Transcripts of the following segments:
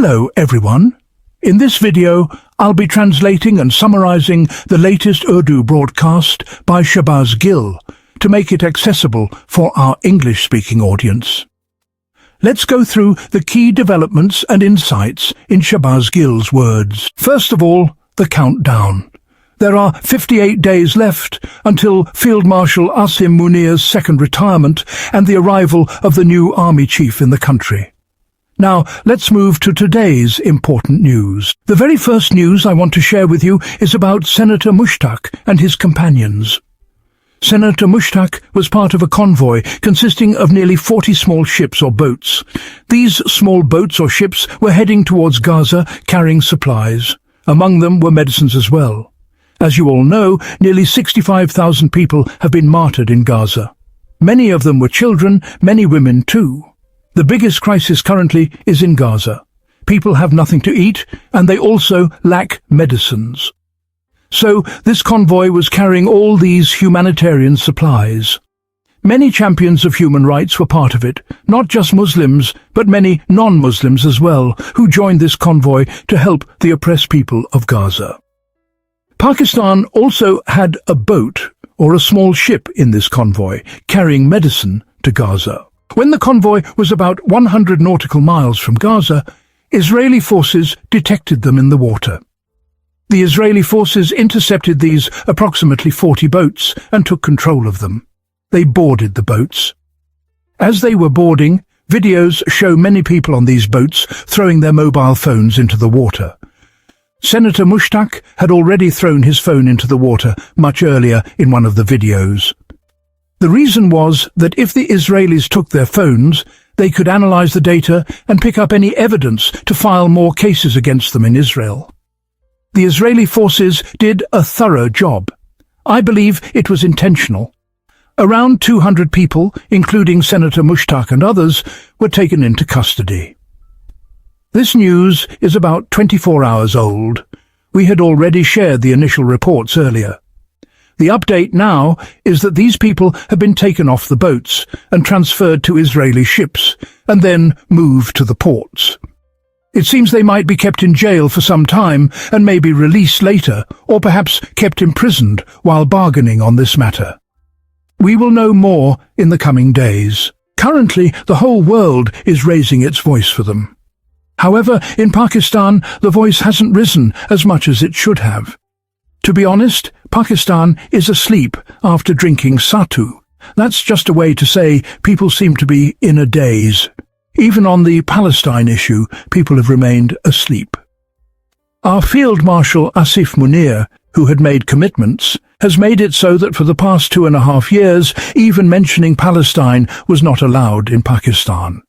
Hello everyone. In this video, I'll be translating and summarizing the latest Urdu broadcast by Shahbaz Gill to make it accessible for our English-speaking audience. Let's go through the key developments and insights in Shahbaz Gill's words. First of all, the countdown. There are 58 days left until Field Marshal Asim Munir's second retirement and the arrival of the new army chief in the country. Now, let's move to today's important news. The very first news I want to share with you is about Senator Mushtaq and his companions. Senator Mushtaq was part of a convoy consisting of nearly 40 small ships or boats. These small boats or ships were heading towards Gaza carrying supplies. Among them were medicines as well. As you all know, nearly 65,000 people have been martyred in Gaza. Many of them were children, many women too. The biggest crisis currently is in Gaza. People have nothing to eat, and they also lack medicines. So this convoy was carrying all these humanitarian supplies. Many champions of human rights were part of it, not just Muslims, but many non-Muslims as well, who joined this convoy to help the oppressed people of Gaza. Pakistan also had a boat, or a small ship in this convoy, carrying medicine to Gaza. When the convoy was about 100 nautical miles from Gaza, Israeli forces detected them in the water. The Israeli forces intercepted these approximately 40 boats and took control of them. They boarded the boats. As they were boarding, videos show many people on these boats throwing their mobile phones into the water. Senator Mushtaq had already thrown his phone into the water much earlier in one of the videos. The reason was that if the Israelis took their phones, they could analyze the data and pick up any evidence to file more cases against them in Israel. The Israeli forces did a thorough job. I believe it was intentional. Around 200 people, including Senator Mushtaq and others, were taken into custody. This news is about 24 hours old. We had already shared the initial reports earlier. The update now is that these people have been taken off the boats and transferred to Israeli ships, and then moved to the ports. It seems they might be kept in jail for some time and may be released later, or perhaps kept imprisoned while bargaining on this matter. We will know more in the coming days. Currently, the whole world is raising its voice for them. However, in Pakistan, the voice hasn't risen as much as it should have. To be honest, Pakistan is asleep after drinking sattu. That's just a way to say people seem to be in a daze. Even on the Palestine issue, people have remained asleep. Our Field Marshal Asif Munir, who had made commitments, has made it so that for the past 2.5 years, even mentioning Palestine was not allowed in Pakistan.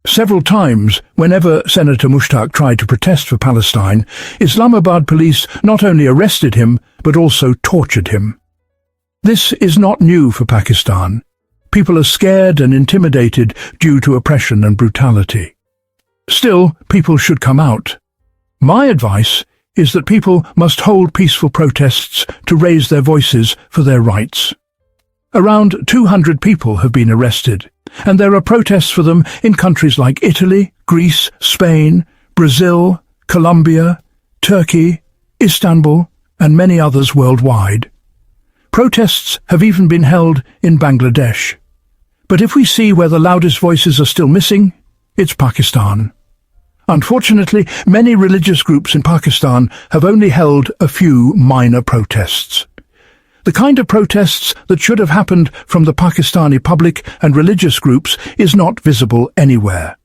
Several times, whenever Senator Mushtaq tried to protest for Palestine, Islamabad police not only arrested him, but also tortured him. This is not new for Pakistan. People are scared and intimidated due to oppression and brutality. Still, people should come out. My advice is that people must hold peaceful protests to raise their voices for their rights. Around 200 people have been arrested, and there are protests for them in countries like Italy, Greece, Spain, Brazil, Colombia, Turkey, Istanbul, and many others worldwide. Protests have even been held in Bangladesh. But if we see where the loudest voices are still missing, it's Pakistan. Unfortunately, many religious groups in Pakistan have only held a few minor protests. The kind of protests that should have happened from the Pakistani public and religious groups is not visible anywhere.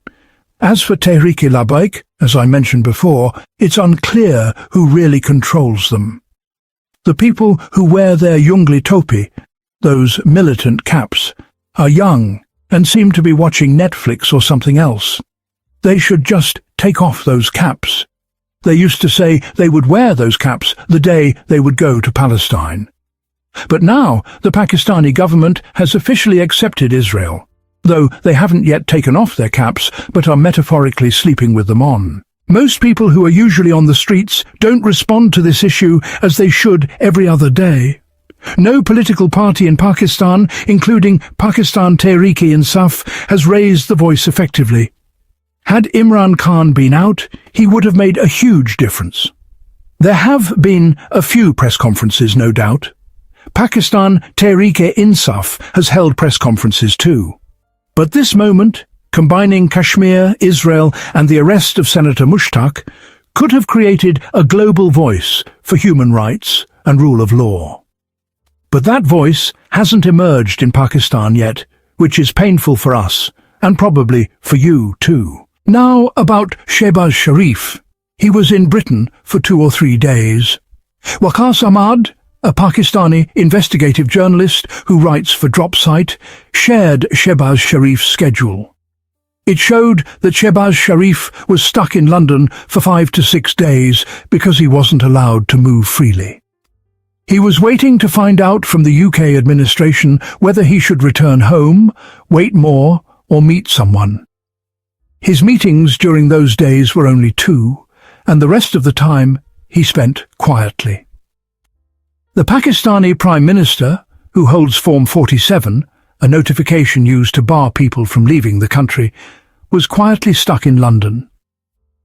As for Tehreek-e-Labbaik, as I mentioned before, it's unclear who really controls them. The people who wear their jungli topi, those militant caps, are young and seem to be watching Netflix or something else. They should just take off those caps. They used to say they would wear those caps the day they would go to Palestine. But now the Pakistani government has officially accepted Israel, though they haven't yet taken off their caps but are metaphorically sleeping with them on. Most people who are usually on the streets don't respond to this issue as they should every other day. No political party in Pakistan, including Pakistan Tehreek-e-Insaf, has raised the voice effectively. Had Imran Khan been out, he would have made a huge difference. There have been a few press conferences, no doubt. Pakistan Tehreek-e-Insaf has held press conferences too. But this moment, combining Kashmir, Israel and the arrest of Senator Mushtaq, could have created a global voice for human rights and rule of law. But that voice hasn't emerged in Pakistan yet, which is painful for us, and probably for you too. Now about Shehbaz Sharif. He was in Britain for 2 or 3 days. Waqas Ahmad, a Pakistani investigative journalist who writes for Dropsite, shared Shehbaz Sharif's schedule. It showed that Shehbaz Sharif was stuck in London for 5 to 6 days because he wasn't allowed to move freely. He was waiting to find out from the UK administration whether he should return home, wait more, or meet someone. His meetings during those days were only 2, and the rest of the time he spent quietly. The Pakistani Prime Minister, who holds Form 47, a notification used to bar people from leaving the country, was quietly stuck in London.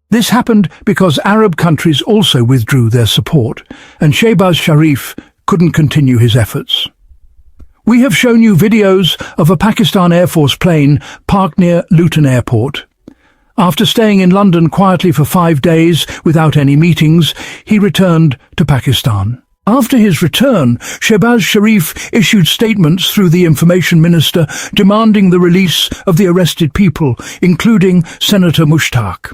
This happened because Arab countries also withdrew their support, and Shehbaz Sharif couldn't continue his efforts. We have shown you videos of a Pakistan Air Force plane parked near Luton Airport. After staying in London quietly for 5 days without any meetings, he returned to Pakistan. After his return, Shehbaz Sharif issued statements through the Information Minister demanding the release of the arrested people, including Senator Mushtaq.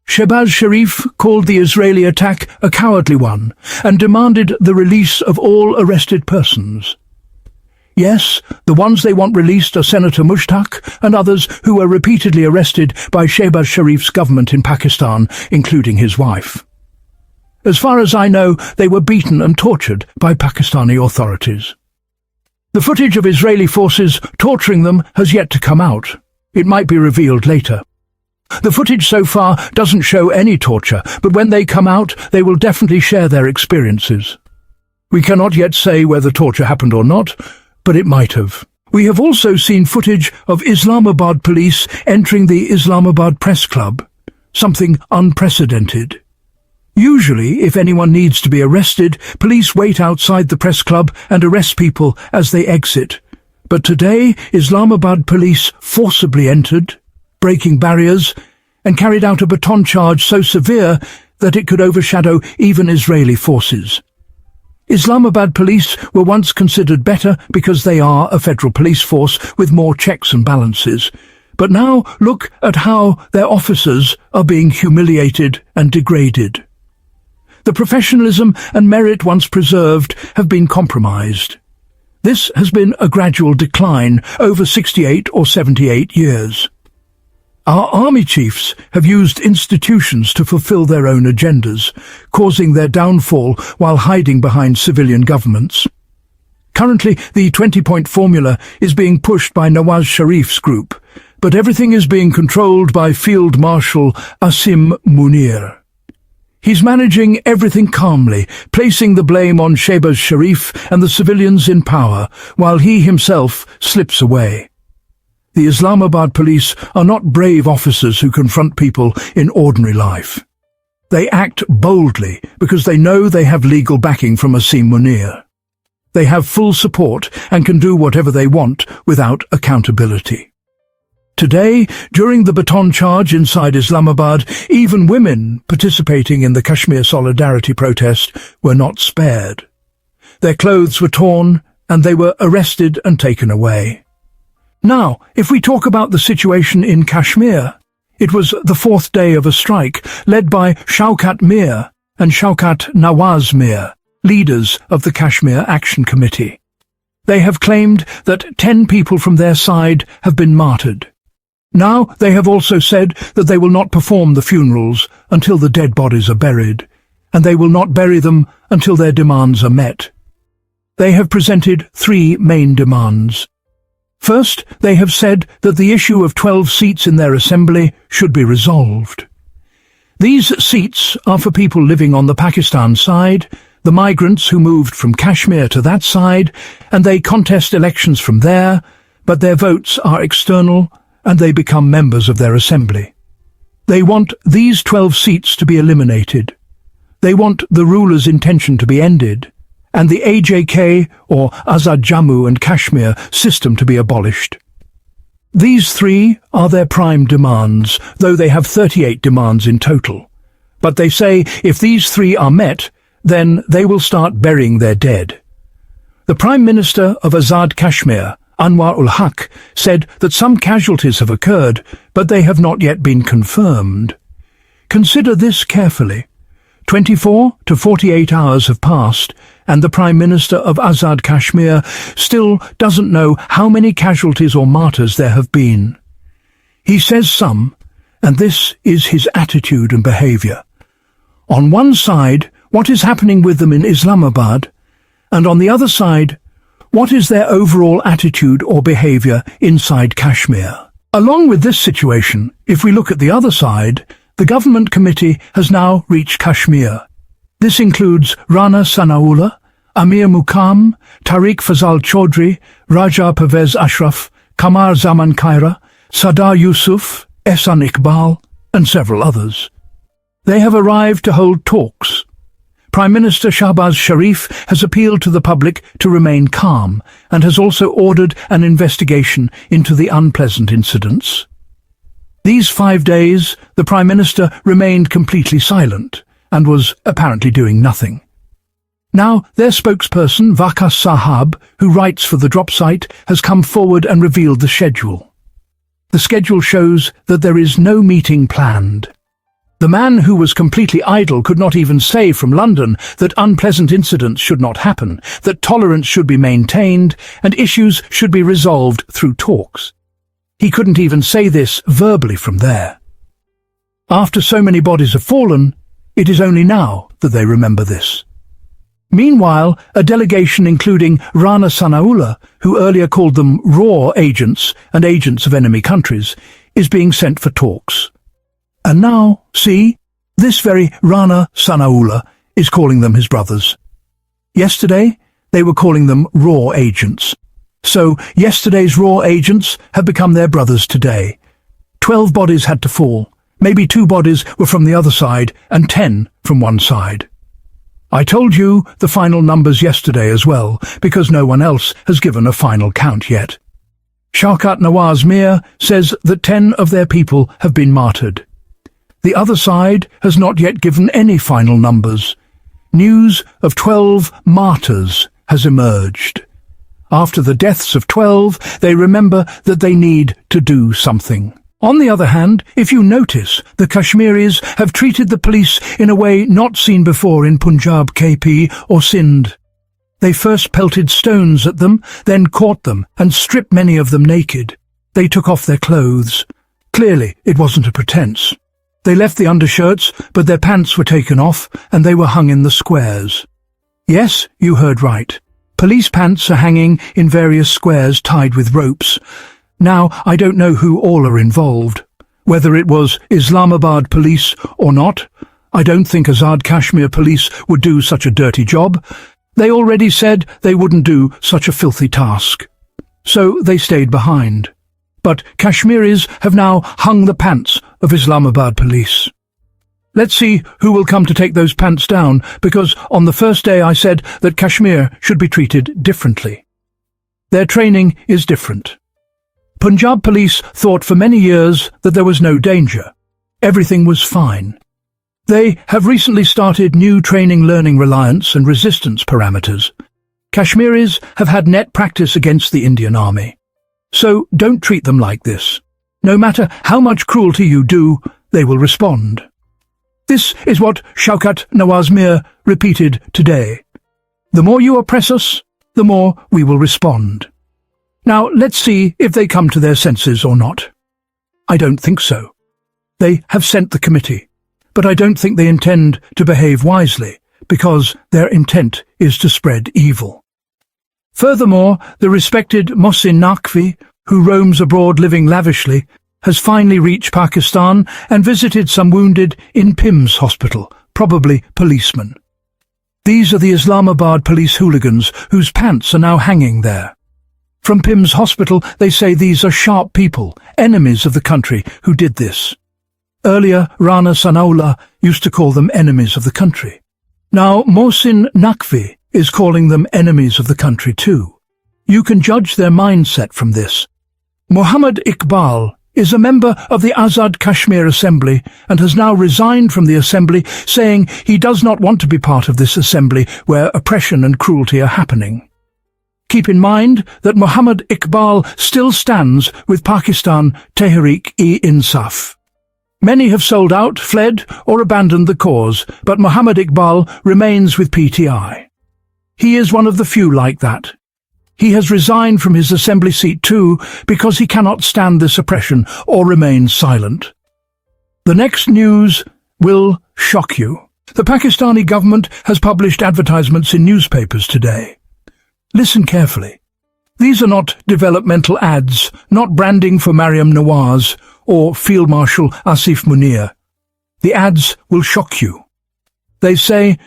Shehbaz Sharif called the Israeli attack a cowardly one and demanded the release of all arrested persons. Yes, the ones they want released are Senator Mushtaq and others who were repeatedly arrested by Shehbaz Sharif's government in Pakistan, including his wife. As far as I know, they were beaten and tortured by Pakistani authorities. The footage of Israeli forces torturing them has yet to come out. It might be revealed later. The footage so far doesn't show any torture, but when they come out, they will definitely share their experiences. We cannot yet say whether torture happened or not, but it might have. We have also seen footage of Islamabad police entering the Islamabad Press Club, something unprecedented. Usually, if anyone needs to be arrested, police wait outside the press club and arrest people as they exit. But today, Islamabad police forcibly entered, breaking barriers, and carried out a baton charge so severe that it could overshadow even Israeli forces. Islamabad police were once considered better because they are a federal police force with more checks and balances. But now look at how their officers are being humiliated and degraded. The professionalism and merit once preserved have been compromised. This has been a gradual decline over 68 or 78 years. Our army chiefs have used institutions to fulfill their own agendas, causing their downfall while hiding behind civilian governments. Currently, the 20-point formula is being pushed by Nawaz Sharif's group, but everything is being controlled by Field Marshal Asim Munir. He's managing everything calmly, placing the blame on Shehbaz Sharif and the civilians in power, while he himself slips away. The Islamabad police are not brave officers who confront people in ordinary life. They act boldly because they know they have legal backing from Asim Munir. They have full support and can do whatever they want without accountability. Today, during the baton charge inside Islamabad, even women participating in the Kashmir Solidarity protest were not spared. Their clothes were torn and they were arrested and taken away. Now, if we talk about the situation in Kashmir, it was the 4th day of a strike led by Shaukat Mir and Shaukat Nawaz Mir, leaders of the Kashmir Action Committee. They have claimed that 10 people from their side have been martyred. Now they have also said that they will not perform the funerals until the dead bodies are buried, and they will not bury them until their demands are met. They have presented 3 main demands. First, they have said that the issue of 12 seats in their assembly should be resolved. These seats are for people living on the Pakistan side, the migrants who moved from Kashmir to that side, and they contest elections from there, but their votes are external and they become members of their assembly. They want these 12 seats to be eliminated. They want the ruler's intention to be ended, and the AJK, or Azad Jammu and Kashmir, system to be abolished. These three are their prime demands, though they have 38 demands in total. But they say if these three are met, then they will start burying their dead. The Prime Minister of Azad Kashmir, Anwar ul Haq, said that some casualties have occurred, but they have not yet been confirmed. Consider this carefully. 24 to 48 hours have passed, and the Prime Minister of Azad Kashmir still doesn't know how many casualties or martyrs there have been. He says some, and this is his attitude and behaviour. On one side, what is happening with them in Islamabad, and on the other side, what is their overall attitude or behaviour inside Kashmir. Along with this situation, if we look at the other side, the government committee has now reached Kashmir. This includes Rana Sanaullah, Amir Muqam, Tariq Fazal Chaudhry, Raja Pervez Ashraf, Qamar Zaman Khaira, Sadar Yusuf, Ehsan Iqbal, and several others. They have arrived to hold talks. Prime Minister Shahbaz Sharif has appealed to the public to remain calm and has also ordered an investigation into the unpleasant incidents. These 5 days, the Prime Minister remained completely silent and was apparently doing nothing. Now, their spokesperson, Vakas Sahab, who writes for the drop site, has come forward and revealed the schedule. The schedule shows that there is no meeting planned. The man who was completely idle could not even say from London that unpleasant incidents should not happen, that tolerance should be maintained, and issues should be resolved through talks. He couldn't even say this verbally from there. After so many bodies have fallen, it is only now that they remember this. Meanwhile, a delegation including Rana Sanaullah, who earlier called them raw agents and agents of enemy countries, is being sent for talks. And now, see, this very Rana Sanaullah is calling them his brothers. Yesterday, they were calling them raw agents. So, yesterday's raw agents have become their brothers today. 12 bodies had to fall. Maybe 2 bodies were from the other side and 10 from one side. I told you the final numbers yesterday as well, because no one else has given a final count yet. Shaukat Nawaz Mir says that 10 of their people have been martyred. The other side has not yet given any final numbers. News of 12 martyrs has emerged. After the deaths of 12, they remember that they need to do something. On the other hand, if you notice, the Kashmiris have treated the police in a way not seen before in Punjab, KP or Sindh. They first pelted stones at them, then caught them and stripped many of them naked. They took off their clothes. Clearly, it wasn't a pretense. They left the undershirts, but their pants were taken off and they were hung in the squares. Yes, you heard right. Police pants are hanging in various squares tied with ropes. Now, I don't know who all are involved. Whether it was Islamabad police or not, I don't think Azad Kashmir police would do such a dirty job. They already said they wouldn't do such a filthy task. So they stayed behind. But Kashmiris have now hung the pants of Islamabad police. Let's see who will come to take those pants down, because on the first day I said that Kashmir should be treated differently. Their training is different. Punjab police thought for many years that there was no danger. Everything was fine. They have recently started new training learning reliance and resistance parameters. Kashmiris have had net practice against the Indian Army. So don't treat them like this. No matter how much cruelty you do, they will respond. This is what Shaukat Nawaz Mir repeated today. The more you oppress us, the more we will respond. Now let's see if they come to their senses or not. I don't think so. They have sent the committee, but I don't think they intend to behave wisely, because their intent is to spread evil. Furthermore, the respected Mohsin Naqvi, who roams abroad living lavishly, has finally reached Pakistan and visited some wounded in PIMS hospital, probably policemen. These are the Islamabad police hooligans whose pants are now hanging there. From PIMS hospital, they say these are sharp people, enemies of the country, who did this. Earlier, Rana Sanaullah used to call them enemies of the country. Now, Mohsin Naqvi is calling them enemies of the country too. You can judge their mindset from this. Muhammad Iqbal is a member of the Azad Kashmir Assembly and has now resigned from the assembly, saying he does not want to be part of this assembly where oppression and cruelty are happening. Keep in mind that Muhammad Iqbal still stands with Pakistan Tehreek-e-Insaf. Many have sold out, fled, or abandoned the cause, but Muhammad Iqbal remains with PTI. He is one of the few like that. He has resigned from his assembly seat too because he cannot stand this oppression or remain silent. The next news will shock you. The Pakistani government has published advertisements in newspapers today. Listen carefully. These are not developmental ads, not branding for Maryam Nawaz or Field Marshal Asif Munir. The ads will shock you. They say,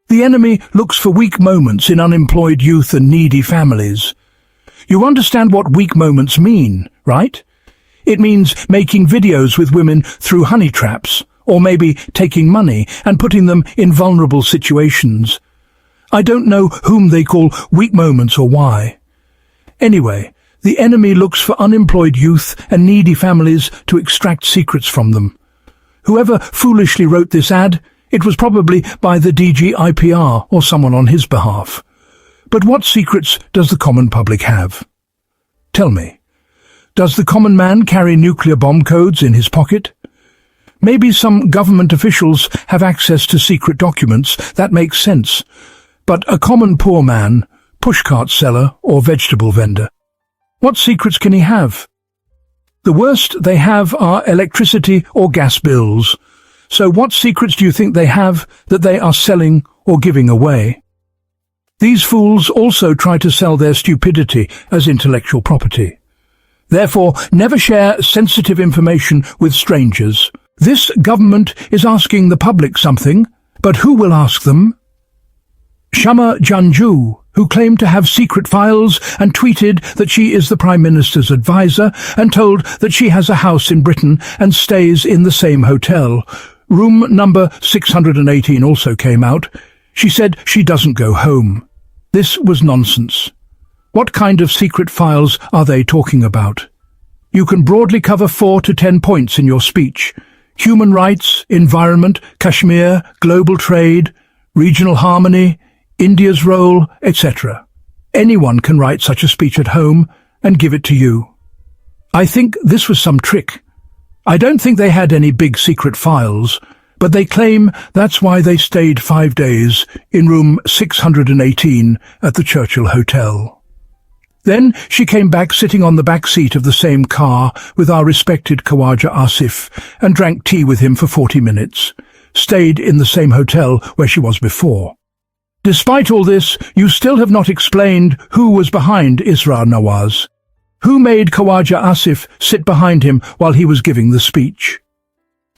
the enemy looks for weak moments in unemployed youth and needy families. You understand what weak moments mean, right? It means making videos with women through honey traps, or maybe taking money and putting them in vulnerable situations. I don't know whom they call weak moments or why. Anyway, the enemy looks for unemployed youth and needy families to extract secrets from them. Whoever foolishly wrote this ad, it was probably by the DGIPR or someone on his behalf. But what secrets does the common public have? Tell me, does the common man carry nuclear bomb codes in his pocket? Maybe some government officials have access to secret documents, that makes sense. But a common poor man, pushcart seller or vegetable vendor, what secrets can he have? The worst they have are electricity or gas bills. So what secrets do you think they have that they are selling or giving away? These fools also try to sell their stupidity as intellectual property. Therefore, never share sensitive information with strangers. This government is asking the public something, but who will ask them? Shama Janju, who claimed to have secret files and tweeted that she is the Prime Minister's advisor and told that she has a house in Britain and stays in the same hotel. Room number 618 also came out. She said she doesn't go home. This was nonsense. What kind of secret files are they talking about? You can broadly cover 4 to 10 points in your speech. Human rights, environment, Kashmir, global trade, regional harmony, India's role, etc. Anyone can write such a speech at home and give it to you. I think this was some trick. I don't think they had any big secret files, but they claim that's why they stayed 5 days in room 618 at the Churchill Hotel. Then she came back sitting on the back seat of the same car with our respected Khawaja Asif and drank tea with him for 40 minutes, stayed in the same hotel where she was before. Despite all this, you still have not explained who was behind Isra Nawaz. Who made Khawaja Asif sit behind him while he was giving the speech?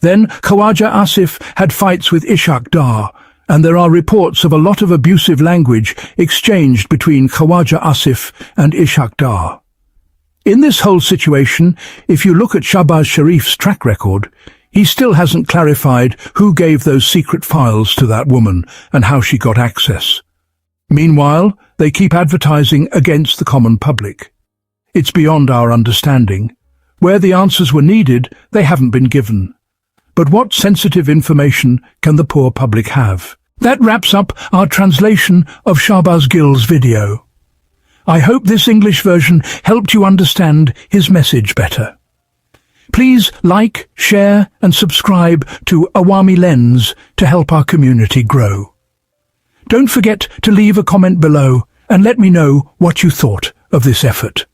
Then Khawaja Asif had fights with Ishaq Dar, and there are reports of a lot of abusive language exchanged between Khawaja Asif and Ishaq Dar. In this whole situation, if you look at Shahbaz Sharif's track record, he still hasn't clarified who gave those secret files to that woman and how she got access. Meanwhile, they keep advertising against the common public. It's beyond our understanding. Where the answers were needed, they haven't been given. But what sensitive information can the poor public have? That wraps up our translation of Shahbaz Gill's video. I hope this English version helped you understand his message better. Please like, share and subscribe to Awami Lens to help our community grow. Don't forget to leave a comment below and let me know what you thought of this effort.